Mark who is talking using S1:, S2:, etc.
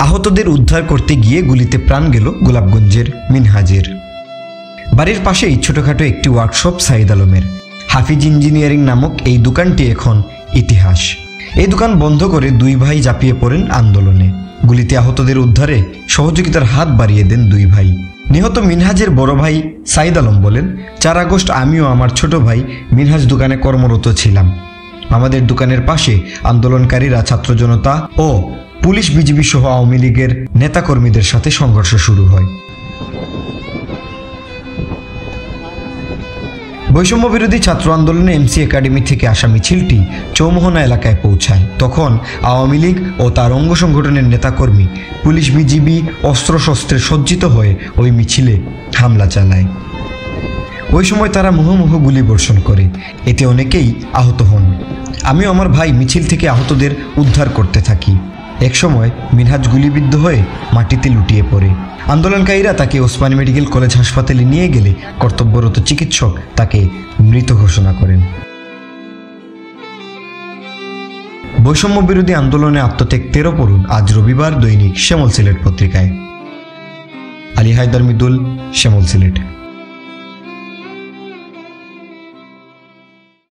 S1: আহতদের উদ্ধার করতে গিয়ে গুলিতে প্রাণ গেল গোলাপগঞ্জের মিনহাজের। বাড়ির পাশেই ছোটখাটো একটি ওয়ার্কশপ সাইদ আলমের। হাফিজ ইঞ্জিনিয়ারিং নামক এই দোকানটি এখন ইতিহাস। এই দোকান বন্ধ করে দুই ভাই ঝাঁপিয়ে পড়েন আন্দোলনে। গুলিতে আহতদের উদ্ধারে সহযোগিতার হাত বাড়িয়ে দেন দুই ভাই। নিহত মিনহাজের বড় ভাই সাইদ আলম বলেন, 4 আগস্ট আমিও আমার ছোট ভাই মিনহাজ দোকানে কর্মরত ছিলাম। আমাদের দোকানের পাশে আন্দোলনকারীরা ছাত্র জনতা ও পুলিশ বিজিবি সহ আওয়ামী লীগের নেতাকর্মীদের সাথে সংঘর্ষ শুরু হয়। বৈষম্য বিরোধী ছাত্র আন্দোলনে এমসি একাডেমি থেকে আসা মিছিলটি চৌমোহনা এলাকায় পৌঁছায়। তখন আওয়ামী লীগ ও তার অঙ্গ সংগঠনের নেতাকর্মী পুলিশ বিজিবি অস্ত্রশস্ত্রে সজ্জিত হয়ে ওই মিছিলে হামলা চালায়। ওই সময় তারা মুহুর্মুহ গুলি বর্ষণ করে, এতে অনেকেই আহত হন। আমিও আমার ভাই মিছিল থেকে আহতদের উদ্ধার করতে থাকি। একসময় মিনহাজ গুলিবিদ্ধ হয়ে মাটিতে লুটিয়ে পড়ে। আন্দোলনকারীরা তাকে ওসমানী মেডিকেল কলেজ হাসপাতালে নিয়ে গেলে কর্তব্যরত চিকিৎসক তাকে মৃত ঘোষণা করেন। বৈষম্য বিরোধী আন্দোলনে আত্মত্যাগ 13 পড়ুন আজ রবিবার দৈনিক শ্যামল সিলেট পত্রিকায়। আলী হায়দার মৃদুল, শ্যামল সিলেট।